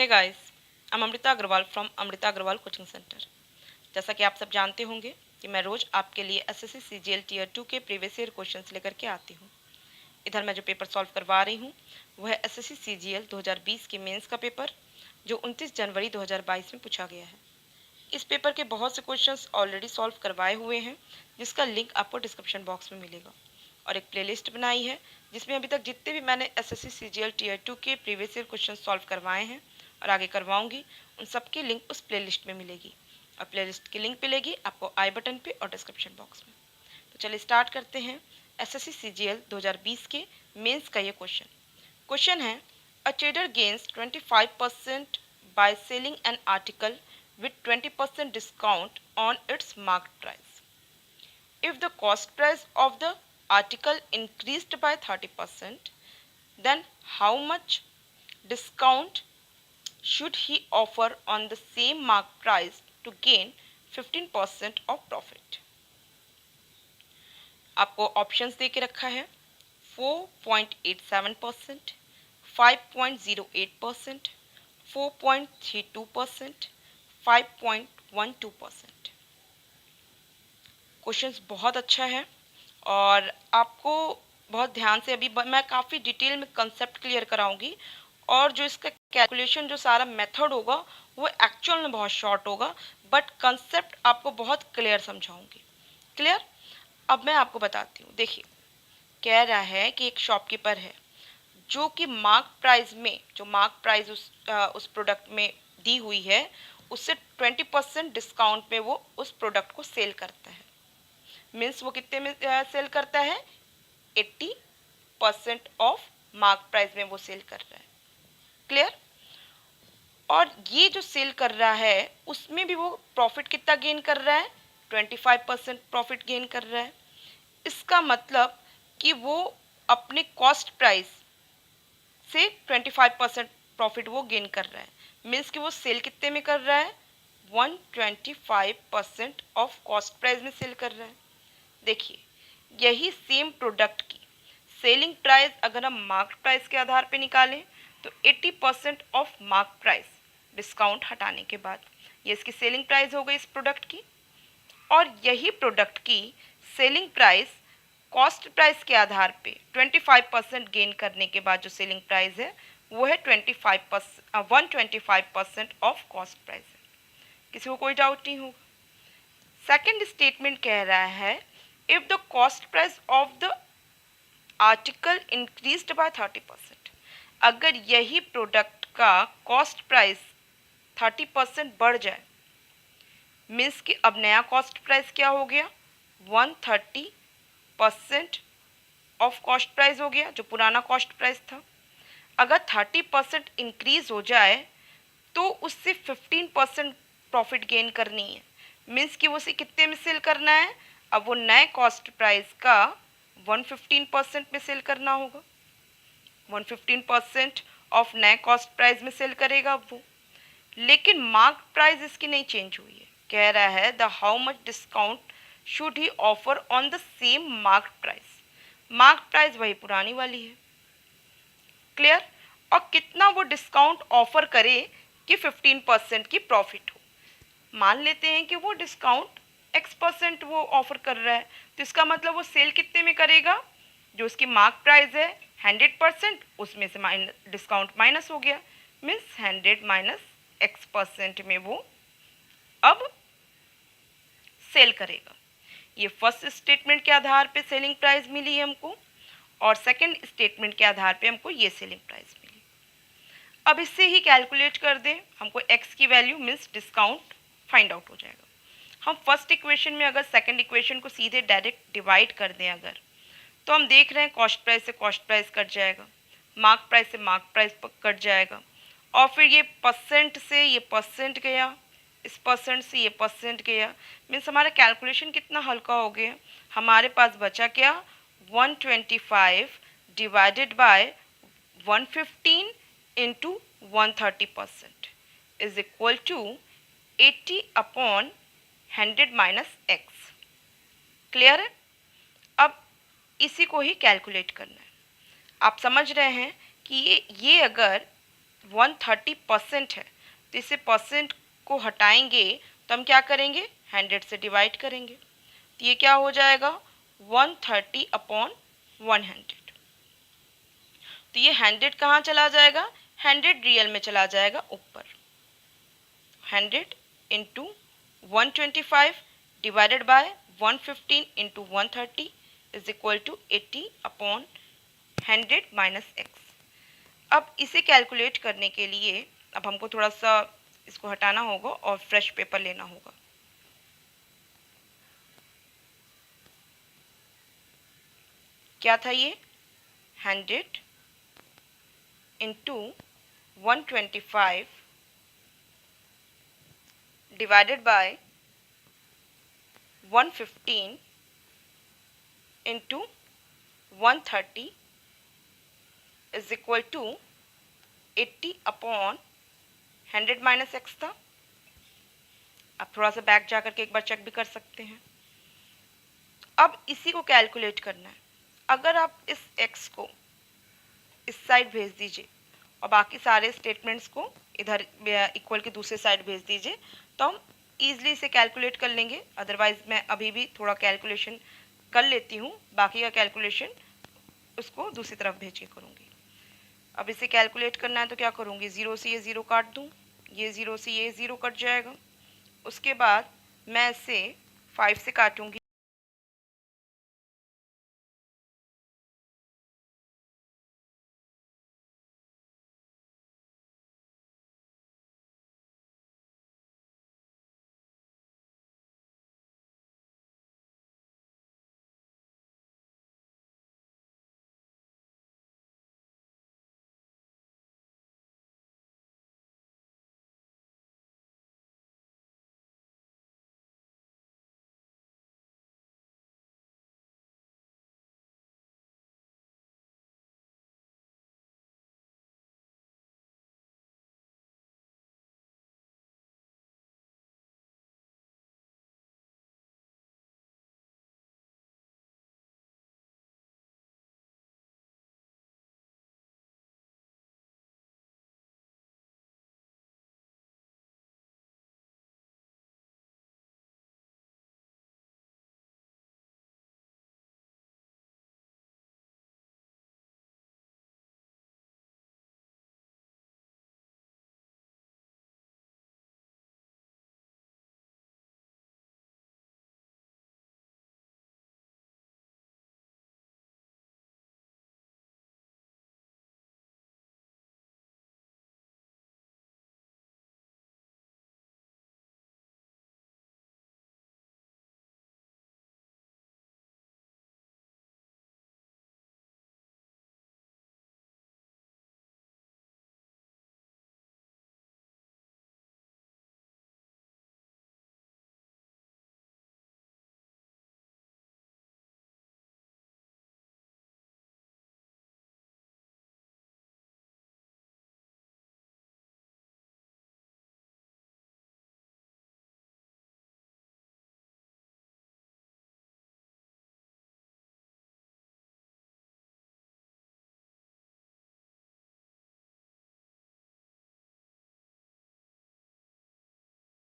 Hey guys, I am Amrita Agarwal from Amrita Agarwal coaching centre. जैसा कि आप सब जानते होंगे कि मैं रोज़ आपके लिए एसएससी सीजीएल टीयर 2 के प्रीवियस ईयर क्वेश्चंस लेकर के आती हूँ। इधर मैं जो पेपर सॉल्व करवा रही हूँ वो है एसएससी सीजीएल 2020 के मेंस का पेपर, जो 29 जनवरी 2022 में पूछा गया है। इस पेपर के बहुत से क्वेश्चंस ऑलरेडी सॉल्व करवाए हुए हैं, जिसका लिंक आपको डिस्क्रिप्शन बॉक्स में मिलेगा। और एक प्लेलिस्ट बनाई है जिसमें अभी तक जितने भी मैंने एसएससी सीजीएल टीयर 2 के प्रीवियस ईयर क्वेश्चन सॉल्व करवाए हैं और आगे करवाऊंगी, उन सबकी लिंक उस प्लेलिस्ट में मिलेगी। और प्लेलिस्ट की लिंक मिलेगी आपको आई बटन पे और डिस्क्रिप्शन बॉक्स में। तो चलिए स्टार्ट करते हैं एसएससी सीजीएल 2020 के मेंस का ये क्वेश्चन है, a trader gains 25% by selling an article with 20% discount on its market price. If the cost price of the article increased by 30%, then how much discount should he offer on the same market price to gain 15% of profit? आपको options दे के रखा है 4.87%, 5.08%, 4.32%, 5.12%। Questions बहुत अच्छा है और आपको बहुत ध्यान से अभी मैं काफ़ी डिटेल में कंसेप्ट क्लियर कराऊंगी, और जो इसका कैलकुलेशन जो सारा मेथड होगा वो एक्चुअल में बहुत शॉर्ट होगा, बट कंसेप्ट आपको बहुत क्लियर समझाऊंगी। क्लियर? अब मैं आपको बताती हूँ। देखिए, कह रहा है कि एक शॉपकीपर है जो कि मार्क प्राइस में, जो मार्क प्राइस उस प्रोडक्ट में दी हुई है, उससे 20% डिस्काउंट में वो उस प्रोडक्ट को सेल करता है। मीन्स वो कितने में सेल करता है? 80% ऑफ मार्क प्राइस में वो सेल कर रहा है। क्लियर? और ये जो सेल कर रहा है उसमें भी वो प्रॉफिट कितना गेन कर रहा है? 25% प्रॉफिट गेन कर रहा है। इसका मतलब कि वो अपने कॉस्ट प्राइस से 25% प्रॉफिट वो गेन कर रहा है। मीन्स कि वो सेल कितने में कर रहा है? 125% ऑफ कॉस्ट प्राइस में सेल कर रहा है। देखिए, यही सेम प्रोडक्ट की सेलिंग प्राइस अगर हम मार्क प्राइस के आधार पे निकालें तो 80% ऑफ मार्क प्राइस डिस्काउंट हटाने के बाद ये इसकी सेलिंग प्राइस हो गई इस प्रोडक्ट की। और यही प्रोडक्ट की सेलिंग प्राइस कॉस्ट प्राइस के आधार पे 25% गेन करने के बाद जो सेलिंग प्राइस है वो है 125% ऑफ कॉस्ट प्राइस है। किसी को कोई डाउट नहीं होगा। सेकेंड स्टेटमेंट कह रहा है, if the cost price of the article increased by 30%, अगर यही प्रोडक्ट का कॉस्ट प्राइस 30% बढ़ जाए, मीन्स कि अब नया कॉस्ट प्राइस क्या हो गया? 130% ऑफ कॉस्ट प्राइस हो गया, जो पुराना कॉस्ट प्राइस था। अगर 30% इंक्रीज हो जाए तो उससे 15% प्रॉफिट गेन करनी है। मीन्स कि वो उसे कितने में सेल करना है? अब वो नए कॉस्ट प्राइस का 115% में सेल करना होगा। 115% ऑफ नए कॉस्ट प्राइस में सेल करेगा अब वो। लेकिन मार्क प्राइस इसकी नहीं चेंज हुई है। कह रहा है the how much discount should he offer on the same mark price. Mark price वही पुरानी वाली है। क्लियर? और कितना वो डिस्काउंट ऑफर करे कि 15% की प्रॉफिट हो। मान लेते हैं कि वो डिस्काउंट X% वो ऑफर कर रहा है, तो इसका मतलब वो सेल कितने में करेगा? जो उसकी मार्क प्राइस है 100%, उसमें से डिस्काउंट माइनस हो गया, मीन्स 100 माइनस X% में वो अब सेल करेगा। ये फर्स्ट स्टेटमेंट के आधार पे सेलिंग प्राइस मिली है हमको, और सेकंड स्टेटमेंट के आधार पे हमको ये सेलिंग प्राइस मिली। अब इससे ही कैलकुलेट कर दें, हमको x की value means discount find out हो जाएगा। हम फर्स्ट इक्वेशन में अगर सेकंड इक्वेशन को सीधे डायरेक्ट डिवाइड कर दें अगर, तो हम देख रहे हैं कॉस्ट प्राइस से कॉस्ट प्राइस कट जाएगा, मार्क प्राइस से मार्क प्राइस कट जाएगा, और फिर ये परसेंट से ये परसेंट गया, इस परसेंट से ये परसेंट गया। मीन्स हमारा कैलकुलेशन कितना हल्का हो गया। हमारे पास बचा क्या? 125 divided by 115 into 130% is equal to 80 upon 100 minus x. Clear है? अब इसी को ही कैलकुलेट करना है। आप समझ रहे हैं कि ये अगर 130% है, तो इसे परसेंट को हटाएंगे तो हम क्या करेंगे, 100 से डिवाइड करेंगे, तो ये क्या हो जाएगा 130/100। तो ये 100 कहाँ चला जाएगा, 100 रियल में चला जाएगा ऊपर। 100 into 125 divided by 115 into 130 is equal to 80/100 minus x. अब इसे कैलकुलेट करने के लिए अब हमको थोड़ा सा इसको हटाना होगा और फ्रेश पेपर लेना होगा। क्या था ये, 100 into 125 divided by 115 into 130 is equal to 80/100 minus x था। अब थोड़ा सा बैक जा करके एक बार चेक भी कर सकते हैं। अब इसी को कैलकुलेट करना है। अगर आप इस x को इस साइड भेज दीजिए और बाकी सारे स्टेटमेंट्स को इधर इक्वल के दूसरे साइड भेज दीजिए तो हम ईजिली इसे कैलकुलेट कर लेंगे। अदरवाइज मैं अभी भी थोड़ा कैलकुलेशन कर लेती हूँ, बाकी का कैलकुलेशन उसको दूसरी तरफ भेज के करूँगी। अब इसे कैलकुलेट करना है तो क्या करूँगी, 0 से ये 0 काट दूँ, ये 0 से ये 0 कट जाएगा। उसके बाद मैं इसे 5 से काटूँगी